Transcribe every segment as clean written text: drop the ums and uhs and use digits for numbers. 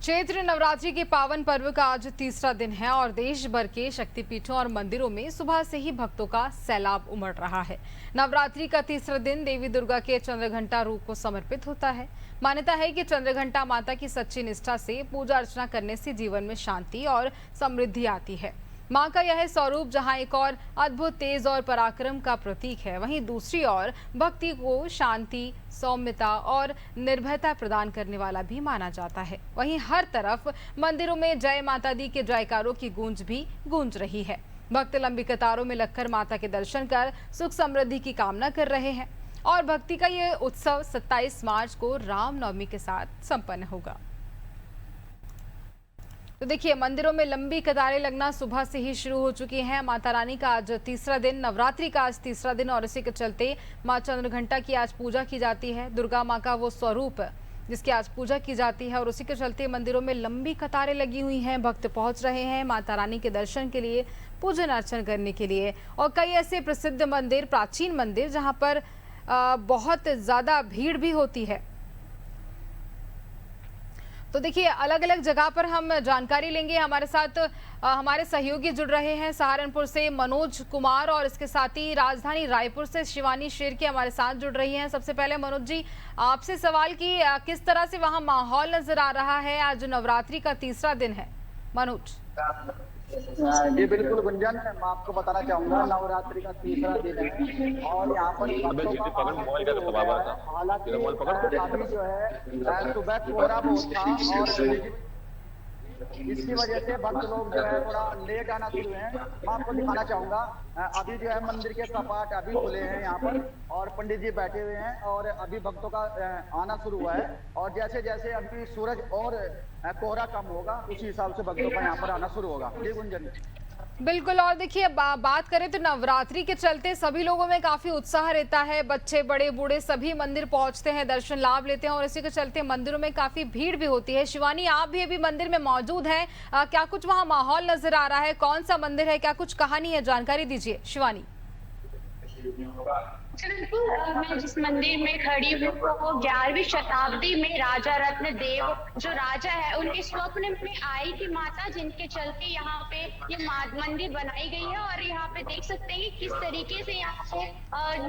चैत्र नवरात्रि के पावन पर्व का आज तीसरा दिन है और देश भर के शक्तिपीठों और मंदिरों में सुबह से ही भक्तों का सैलाब उमड़ रहा है। नवरात्रि का तीसरा दिन देवी दुर्गा के चंद्रघंटा रूप को समर्पित होता है। मान्यता है कि चंद्रघंटा माता की सच्ची निष्ठा से पूजा अर्चना करने से जीवन में शांति और समृद्धि आती है। मां का यह स्वरूप जहां एक और अद्भुत तेज और पराक्रम का प्रतीक है, वहीं दूसरी ओर भक्ति को शांति, सौम्यता और निर्भयता प्रदान करने वाला भी माना जाता है। वहीं हर तरफ मंदिरों में जय माता दी के जयकारों की गूंज भी गूंज रही है। भक्त लंबी कतारों में लगकर माता के दर्शन कर सुख समृद्धि की कामना कर रहे हैं और भक्ति का ये उत्सव 27 मार्च को रामनवमी के साथ संपन्न होगा। तो देखिए, मंदिरों में लंबी कतारें लगना सुबह से ही शुरू हो चुकी हैं। माता रानी का आज तीसरा दिन, नवरात्रि का आज तीसरा दिन और इसी के चलते मां चंद्रघंटा की आज पूजा की जाती है। दुर्गा मां का वो स्वरूप जिसकी आज पूजा की जाती है और उसी के चलते मंदिरों में लंबी कतारें लगी हुई हैं। भक्त पहुंच रहे हैं माता रानी के दर्शन के लिए, पूजन अर्चन करने के लिए। और कई ऐसे प्रसिद्ध मंदिर, प्राचीन मंदिर जहाँ पर बहुत ज़्यादा भीड़ भी होती है। तो देखिए, अलग अलग जगह पर हम जानकारी लेंगे। हमारे साथ हमारे सहयोगी जुड़ रहे हैं सहारनपुर से मनोज कुमार और इसके साथ ही राजधानी रायपुर से शिवानी शेरके हमारे साथ जुड़ रही हैं। सबसे पहले मनोज जी, आपसे सवाल कि किस तरह से वहां माहौल नजर आ रहा है? आज नवरात्रि का तीसरा दिन है। मनोज जी बिल्कुल गुंजन, मैं आपको बताना चाहूंगा नवरात्रि का तीसरा दिन है और यहाँ पर हालांकि अभी जो है सुबह कोहरा बहुत था और इसकी वजह से भक्त लोग जो है थोड़ा लेट आना शुरू है। मैं आपको दिखाना चाहूंगा, अभी जो है मंदिर के कपाट अभी खुले हैं यहाँ पर और पंडित जी बैठे हुए हैं और अभी भक्तों का आना शुरू हुआ है और जैसे जैसे अभी सूरज और कोहरा कम होगा उसी हिसाब से भक्तों का यहाँ पर आना शुरू होगा। जी गुंजन बिल्कुल। और देखिए, बात करें तो नवरात्रि के चलते सभी लोगों में काफी उत्साह रहता है। बच्चे, बड़े, बूढ़े सभी मंदिर पहुंचते हैं, दर्शन लाभ लेते हैं और इसी के चलते मंदिरों में काफी भीड़ भी होती है। शिवानी, आप भी अभी मंदिर में मौजूद हैं, क्या कुछ वहां माहौल नजर आ रहा है? कौन सा मंदिर है, क्या कुछ कहानी है, जानकारी दीजिए शिवानी। बिल्कुल, मैं जिस मंदिर में खड़ी हूँ वो 11वीं शताब्दी में राजा रत्न देव जो राजा है उनके स्वप्न में आई थी माता, जिनके चलते यहाँ पे ये मंदिर बनाई गई है। और यहाँ पे देख सकते हैं कि किस तरीके से यहाँ पे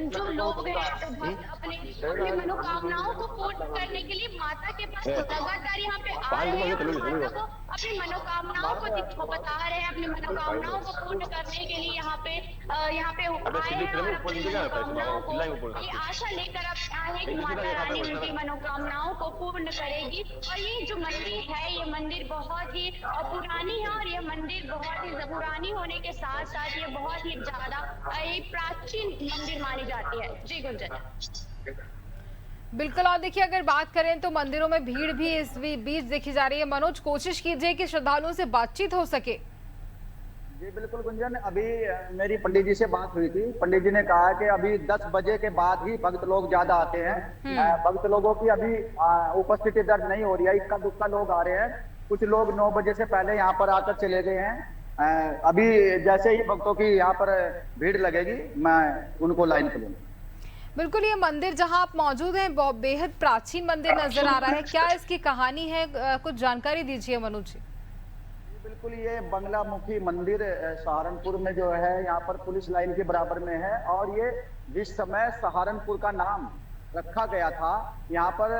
जो लोग हैं अपने मनोकामनाओं को पूर्ण करने के लिए माता के पास लगातार यहाँ पे आ रहे हैं, माता को अपनी मनोकामनाओं को बता रहे हैं, अपनी मनोकामनाओं को पूर्ण करने के लिए यहाँ पे आए हैं और अपनी मनोकामनाओं ये आशा लेकर अब आए कि माता रानी उनकी मनोकामनाओं को पूर्ण करेगी। और ये जो मंदिर है, ये मंदिर बहुत ही पुरानी है और ये मंदिर बहुत ही पुरानी होने के साथ साथ ये बहुत ही ज्यादा प्राचीन मंदिर मानी जाती है। जी गुंजन बिल्कुल। और देखिए, अगर बात करें तो मंदिरों में भीड़ भी इस बीच देखी जा रही है। मनोज, कोशिश कीजिए कि श्रद्धालुओं से बातचीत हो सके। जी बिल्कुल गुंजन, अभी मेरी पंडित जी से बात हुई थी। पंडित जी ने कहा कि अभी 10 बजे के बाद ही भक्त लोग ज्यादा आते हैं। भक्त लोगों की अभी उपस्थिति दर्ज नहीं हो रही है, इक्का दुक्का लोग आ रहे हैं। कुछ लोग 9 बजे से पहले यहाँ पर आकर चले गए हैं। अभी जैसे ही भक्तों की यहाँ पर भीड़ लगेगी मैं उनको लाइन पे लूंगा। बिल्कुल, ये मंदिर जहां आप मौजूद हैं बेहद प्राचीन मंदिर नजर आ रहा है, क्या इसकी कहानी है? कुछ जानकारी दीजिए मनोज जी। बिल्कुल, ये बंगलामुखी मंदिर सहारनपुर में जो है यहाँ पर पुलिस लाइन के बराबर में है और ये जिस समय सहारनपुर का नाम रखा गया था, यहाँ पर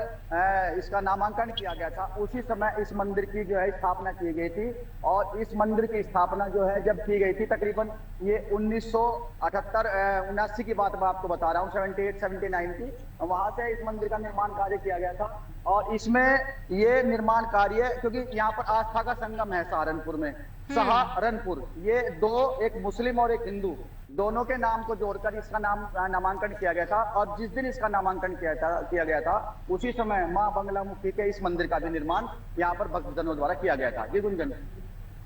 इसका नामांकन किया गया था, उसी समय इस मंदिर की जो है स्थापना की गई थी। और इस मंदिर की स्थापना जो है जब की गई थी तकरीबन ये 1978-79 की बात मैं आपको बता रहा हूँ, 78-79 की, वहां से इस मंदिर का निर्माण कार्य किया गया था। और इसमें ये निर्माण कार्य, क्योंकि यहाँ पर आस्था का संगम है सहारनपुर में, सहारनपुर, ये दो, एक मुस्लिम और एक हिंदू, दोनों के नाम को जोड़कर इसका नामांकन किया गया था। और जिस दिन इसका नामांकन किया गया था उसी समय मां बंगलामुखी के इस मंदिर का भी निर्माण यहाँ पर भक्तजनों द्वारा किया गया था। जी गुंजन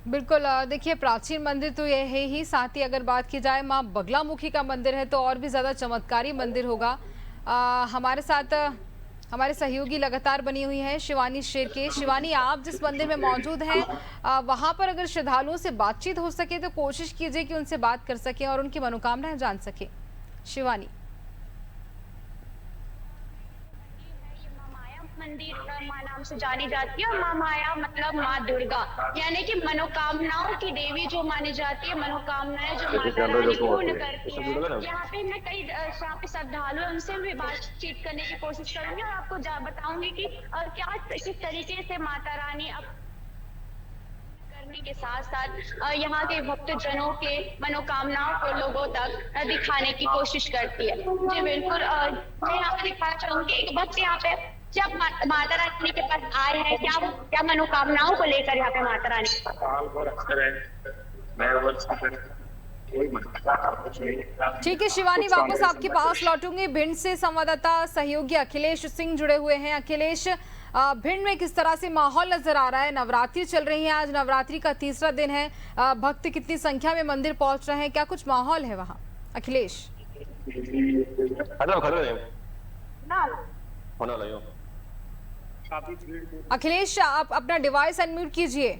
बिल्कुल। देखिए, प्राचीन मंदिर तो ये है ही, साथ ही अगर बात की जाए मां बगलामुखी का मंदिर है तो और भी ज्यादा चमत्कारी मंदिर होगा। हमारे साथ हमारे सहयोगी लगातार बनी हुई है शिवानी शेरके। शिवानी, आप जिस मंदिर में मौजूद हैं वहां पर अगर श्रद्धालुओं से बातचीत हो सके तो कोशिश कीजिए कि उनसे बात कर सकें और उनकी मनोकामनाएं जान सके। शिवानी मंदिर माँ नाम से जानी जाती है, और माँ माया मतलब माँ दुर्गा, यानी कि मनोकामनाओं की देवी जो मानी जाती है, मनोकामनाएं जो माता रानी पूर्ण करती है। यहाँ पे मैं कई यहाँ पे श्रद्धालु हैं, उनसे भी बातचीत करने की कोशिश करूंगी और आपको बताऊंगी कि क्या किस तरीके से माता रानी करने के साथ साथ यहाँ के भक्तजनों के मनोकामनाओं को लोगों तक दिखाने की कोशिश करती है। जी बिल्कुल, मैं यहाँ पे दिखाना चाहूंगी एक भक्त यहाँ पे जब माता रानी के पास आए हैं, क्या क्या मनोकामनाओं को लेकर यहाँ पे माता रानी ठीक है शिवानी, वापस आपके पास लौटूंगी। भिंड से संवाददाता सहयोगी अखिलेश सिंह जुड़े हुए हैं। अखिलेश, भिंड में किस तरह से माहौल नजर आ रहा है? नवरात्रि चल रही है, आज नवरात्रि का तीसरा दिन है, भक्त कितनी संख्या में मंदिर पहुंच रहे हैं, क्या कुछ माहौल है वहाँ? अखिलेश अखिलेश, आप अपना डिवाइस अनम्यूट कीजिए।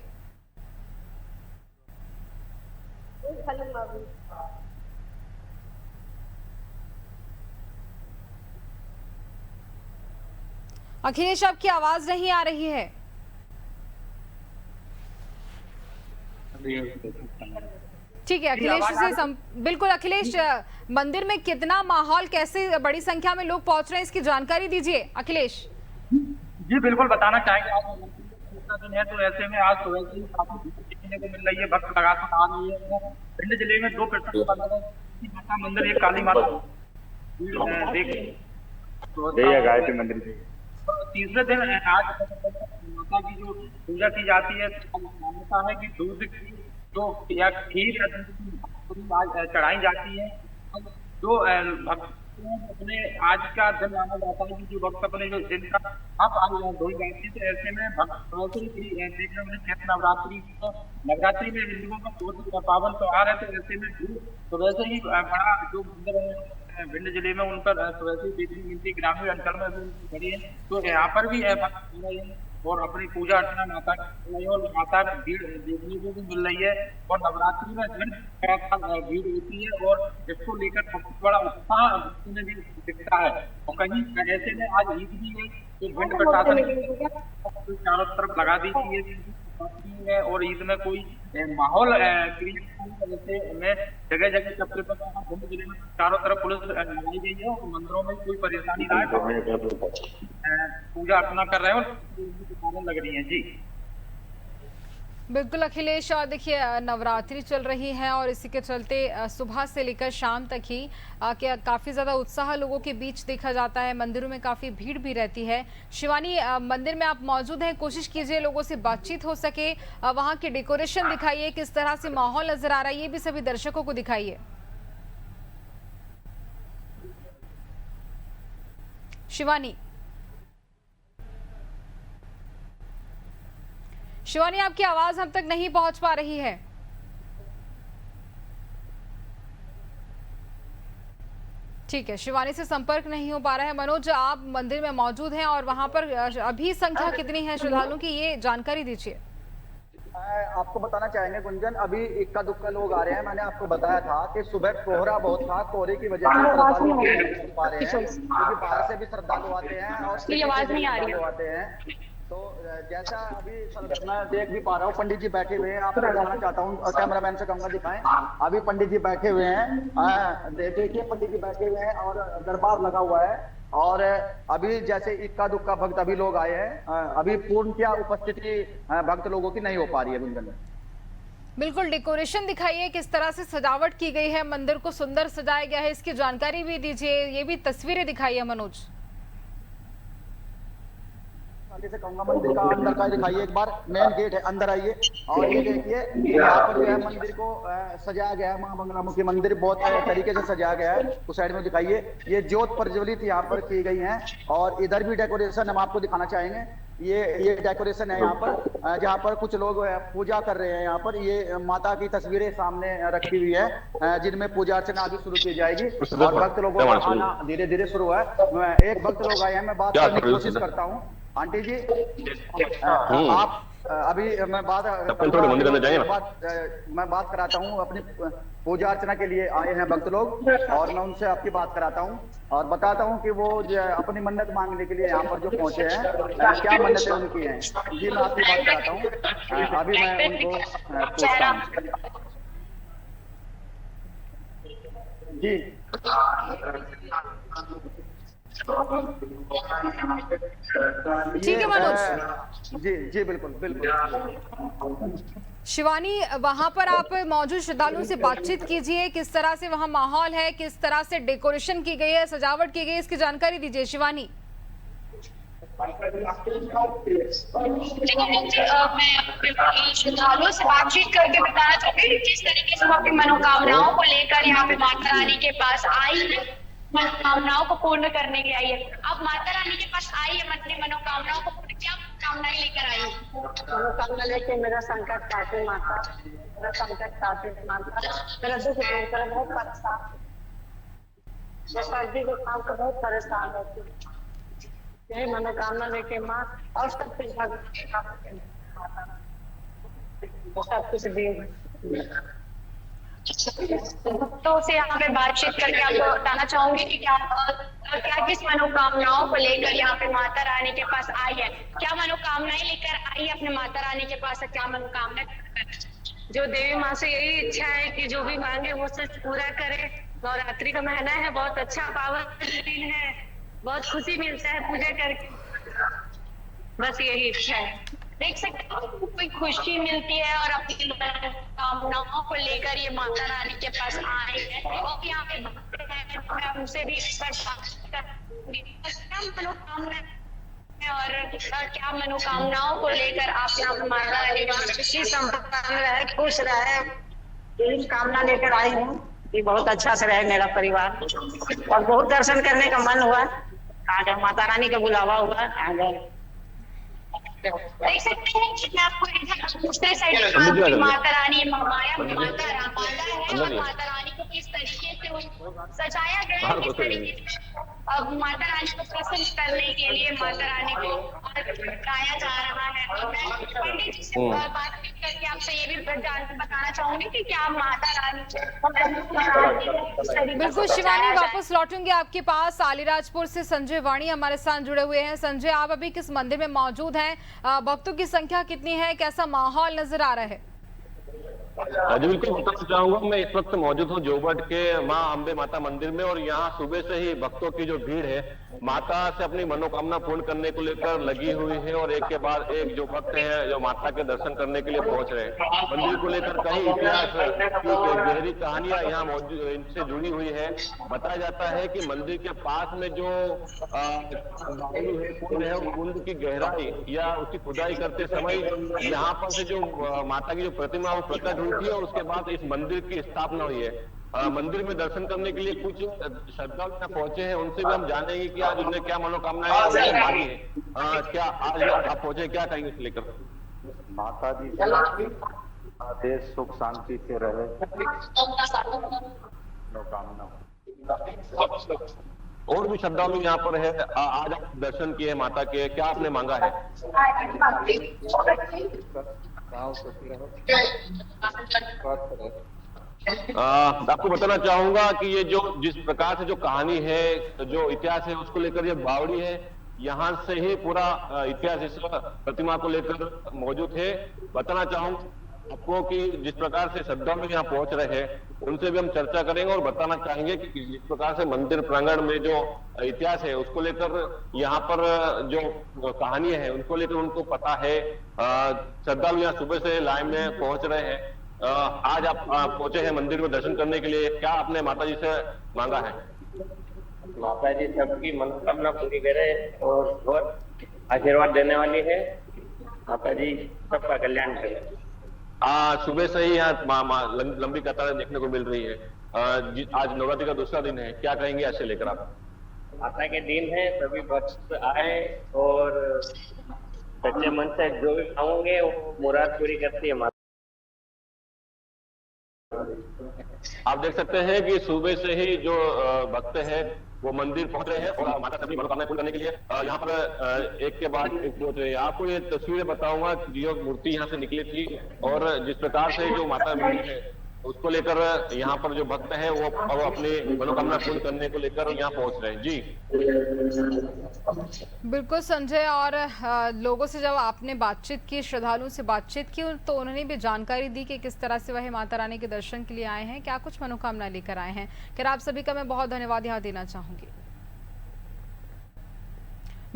अखिलेश, आपकी आवाज नहीं आ रही है। ठीक है अखिलेश से बिल्कुल अखिलेश, मंदिर में कितना माहौल, कैसे बड़ी संख्या में लोग पहुंच रहे हैं, इसकी जानकारी दीजिए अखिलेश। जी बिल्कुल बताना चाहेंगे, आज दूसरा दिन है तो ऐसे में आज सुबह से काफी भीड़ देखने को मिल रही है, भक्त लगातार आ रही है। भिंड जिले में 2 माता मंदिर, एक काली माता गायत्री मंदिर। तीसरे दिन आज माता की जो पूजा की जाती है, मान्यता है कि दूध की जो या खीर चढ़ाई जाती है। जो भक्त अपने आज का दिन माना जाता है कि जो भक्त अपने जो दिन का अब आज धोई जाती है, तो ऐसे में भक्त देखने में चैत्र नवरात्रि में हिंदुओं का बहुत पावन त्योहार है, तो ऐसे में तो वैसे ही बड़ा जो मंदिर है भिंड जिले में, उन पर वैसे ही देखने मिलती है, ग्रामीण अंचल में भी खड़ी है, तो यहाँ पर भी और अपनी पूजा अर्चना माता की और माता भीड़ देखने को भी मिल रही है। और नवरात्रि में भीड़ होती है और इसको लेकर बहुत बड़ा उत्साह में भी दिखता है। और कहीं ऐसे में आज ईद भी है, तो भिंड प्रशासन चारों तरफ लगा दी गई है और ईद में कोई माहौल में जगह जगह चक्कर भिंड जिले में चारों तरफ पुलिस लगाई गई है और मंदिरों में कोई परेशानी ना है, पूजा अर्चना कर रहे हैं और लग रही है। जी बिल्कुल अखिलेश, और देखिए नवरात्रि चल रही है और इसी के चलते सुबह से लेकर शाम तक ही काफ़ी ज़्यादा उत्साह लोगों के बीच देखा जाता है, मंदिरों में काफ़ी भीड़ भी रहती है। शिवानी, मंदिर में आप मौजूद हैं, कोशिश कीजिए लोगों से बातचीत हो सके, वहाँ की डेकोरेशन दिखाइए, किस तरह से माहौल नजर आ रहा है ये भी सभी दर्शकों को दिखाइए। शिवानी, शिवानी आपकी आवाज हम तक नहीं पहुंच पा रही है। ठीक है, शिवानी से संपर्क नहीं हो पा रहा है। मनोज, आप मंदिर में मौजूद हैं और वहां पर अभी संख्या कितनी है श्रद्धालुओं की, ये जानकारी दीजिए। आपको बताना चाहेंगे गुंजन, अभी इक्का दुक्का लोग आ रहे हैं। मैंने आपको बताया था कि सुबह कोहरा बहुत था, कोहरे की वजह से श्रद्धालु नहीं पहुंच पा रहे हैं, क्योंकि बाहर से भी श्रद्धालु आते हैं और आवाज नहीं आ रही आते हैं। तो जैसा अभी मैं देख भी पा रहा हूँ, पंडित जी बैठे हुए हैं, आपको दिखाना चाहता हूँ, कैमरामैन से कहूंगा दिखाएं। अभी पंडित जी बैठे हुए हैं, देखिए पंडित जी बैठे हुए हैं और दरबार लगा हुआ है। और अभी जैसे इक्का दुक्का भक्त अभी लोग आए हैं, अभी पूर्ण क्या उपस्थिति भक्त लोगों की नहीं हो पा रही है गुंजन। बिल्कुल, डेकोरेशन दिखाइए, किस तरह से सजावट की गई है, मंदिर को सुंदर सजाया गया है, इसकी जानकारी भी दीजिए, ये भी तस्वीरें दिखाइए मनोज। से कहूंगा मंदिर का अंदर का दिखाइए, एक बार मेन गेट है, अंदर आइए और ये देखिए यहाँ पर जो है मंदिर को सजाया गया है, मां बंगलामुखी मंदिर बहुत तरीके से सजाया गया है। उस साइड में दिखाइए, ये ज्योत प्रज्वलित यहाँ पर की गई है और इधर भी डेकोरेशन हम आपको दिखाना चाहेंगे। ये डेकोरेशन है यहाँ पर, जहाँ पर कुछ लोग पूजा कर रहे हैं। यहाँ पर ये माता की तस्वीरें सामने रखी हुई है, जिनमें पूजा अर्चना अभी शुरू की जाएगी और भक्त लोगों का आना धीरे धीरे शुरू है। एक भक्त लोग आए हैं, मैं बात करने की कोशिश करता हूँ। आंटी जी, अभी मैं बात थोड़े मंदिर में जाइए ना। मैं बात कराता हूँ अपनी पूजा अर्चना के लिए आए हैं भक्त लोग, और मैं उनसे आपकी बात कराता हूँ और बताता हूँ कि वो जो अपनी मन्नत मांगने के लिए यहाँ पर जो पहुंचे हैं क्या मन्नतें उनकी हैं। जी मैं आपकी बात कराता हूँ, अभी मैं उनको पूछता हूँ। जी ठीक है मनोज। जी जी बिल्कुल बिल्कुल। शिवानी, वहां पर आप मौजूद श्रद्धालुओं से बातचीत कीजिए, किस तरह से वहां माहौल है, किस तरह से डेकोरेशन की गई है, सजावट की गई है, इसकी जानकारी दीजिए शिवानी। मैं श्रद्धालुओं से बातचीत करके बताना चाहूंगी किस तरीके से वो अपनी मनोकामनाओं को लेकर यहाँ पे माता रानी के पास आई है, मनोकामनाओं को पूर्ण करने के लिए आई है। अब माता रानी के पास आई है, अपनी मनोकामनाओं को पूर्ण, क्या कामनाएं लेकर आई है? मनोकामना लेके मेरा संकट काटे माता, मेरा संकट काटे माता, मेरा दुख दूर करे, बहुत परेशान, मैं सर्दी के काम को बहुत परेशान होती हूँ। यही मनोकामना लेके माँ, और सब कुछ सब कुछ दे। तो से यहाँ पे बातचीत करके आपको बताना चाहूंगी कि क्या किस मनोकामनाओं को लेकर यहाँ पे माता रानी के पास आई है, क्या मनोकामनाएं लेकर आई है अपने माता रानी के पास, क्या मनोकामना। जो देवी माँ से यही इच्छा है कि जो भी मांगे वो सच पूरा करे। नवरात्रि का महीना है, बहुत अच्छा पावन दिन है, बहुत खुशी मिलता है पूजा करके, बस यही इच्छा है। देख सकते हो कोई खुशी मिलती है और अपनी कामनाओं को लेकर ये माता रानी के पास आए हैं और यहाँ पे भक्त हैं, मैं उनसे भी मनोकामना और क्या मनोकामनाओं को लेकर आप यहाँ पे माता रानी खुशी संपन्न रहे, खुश रहे, यही कामना लेकर आई हूँ कि बहुत अच्छा से रहे मेरा परिवार, और बहुत दर्शन करने का मन हुआ। आज माता रानी का बुलावा हुआ, आ गए। देख सकते हैं कि आपको दूसरे साइड माता रानी माया माता है और माता रानी को किस तरीके से सजाया गया है, किस तरीके से अब माता रानी को प्रसन्न करने के लिए माता रानी को गाया जा रहा है। पंडित जी से बातचीत करके आपसे ये भी बताना चाहूंगी कि क्या माता रानी बिल्कुल शिवानी, वापस लौटूंगी आपके पास। अलीराजपुर से संजय वाणी हमारे साथ जुड़े हुए हैं। संजय, आप अभी किस मंदिर में मौजूद हैं? भक्तों की संख्या कितनी है, कैसा माहौल नजर आ रहा है? जी बिल्कुल बताना चाहूंगा, मैं इस वक्त मौजूद हूँ जोबट के माँ अम्बे माता मंदिर में, और यहाँ सुबह से ही भक्तों की जो भीड़ है माता से अपनी मनोकामना पूर्ण करने को लेकर लगी हुई है, और एक के बाद एक जो भक्त हैं जो माता के दर्शन करने के लिए पहुंच रहे हैं। मंदिर को लेकर कई इतिहास की गहरी कहानियां यहाँ मौजूद इनसे जुड़ी हुई है। बताया जाता है कि मंदिर के पास में जो कुंड है, कुंड की गहराई या उसकी खुदाई करते समय यहाँ पर से जो माता की जो प्रतिमा वो प्रकट हुई थी, और उसके बाद इस मंदिर की स्थापना हुई है। मंदिर में दर्शन करने के लिए कुछ श्रद्धालु पहुंचे हैं, उनसे भी हम जानेंगे कि आज उन्हें क्या मनोकामनाएं मांगी है। क्या आज आप पहुंचे, क्या कहेंगे इसे लेकर? माता जी देश सुख शांति से रहे, मनोकामना। और भी श्रद्धालु यहाँ पर है, आज आप दर्शन किए माता के, क्या आपने मांगा है? आपको बताना चाहूंगा कि ये जो जिस प्रकार से जो कहानी है, जो इतिहास है, उसको लेकर ये बावड़ी है, यहाँ से ही पूरा इतिहास इस प्रतिमा को लेकर मौजूद है। बताना चाहूंगा आपको कि जिस प्रकार से श्रद्धालु यहाँ पहुंच रहे हैं उनसे भी हम चर्चा करेंगे, और बताना चाहेंगे कि जिस प्रकार से मंदिर प्रांगण में जो इतिहास है उसको लेकर यहाँ पर जो कहानी है उनको लेकर उनको पता है। श्रद्धालु यहाँ सुबह से लाइन में पहुंच रहे हैं। आज आप पहुंचे हैं मंदिर में दर्शन करने के लिए, क्या आपने माता जी से मांगा है? माता जी सबकी मनोकामना पूरी करे और बहुत आशीर्वाद देने वाली है। माता जी सबका कल्याण करे। सुबह से ही यहाँ लंबी कतारें देखने को मिल रही है। आज नवरात्रि का दूसरा दिन है, क्या कहेंगे आज से लेकर आप? माता के दिन है, सभी भक्त आए और सच्चे मन से जो भी मांगोगे वो मुराद पूरी करती है माता। आप देख सकते हैं कि सुबह से ही जो भक्त हैं वो मंदिर पहुंच रहे हैं और माता से अपनी मनोकामना पूर्ण करने के लिए यहाँ पर एक के बाद एक पहुंच रहे हैं। आपको ये तस्वीरें बताऊंगा जो मूर्ति यहाँ से निकली थी और जिस प्रकार से जो माता मिली है उसको लेकर यहाँ पर जो भक्त है वो अब अपनी मनोकामना पूर्ण करने को लेकर यहाँ पहुंच रहे हैं। जी बिल्कुल संजय, और लोगों से जब आपने बातचीत की, श्रद्धालुओं से बातचीत की, तो उन्होंने भी जानकारी दी कि किस तरह से वह माता रानी के दर्शन के लिए आए हैं, क्या कुछ मनोकामना लेकर आए हैं। खैर आप सभी का मैं बहुत धन्यवाद यहाँ देना चाहूंगी।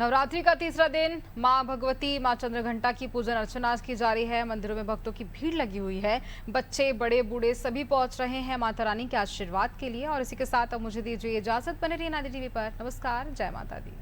नवरात्रि का तीसरा दिन मां भगवती, मां चंद्रघंटा की पूजन अर्चना आज की जा रही है। मंदिरों में भक्तों की भीड़ लगी हुई है, बच्चे बड़े बूढ़े सभी पहुंच रहे हैं माता रानी के आशीर्वाद के लिए। और इसी के साथ अब मुझे दीजिए इजाजत, बने रहिए नादी टीवी पर। नमस्कार, जय माता दी।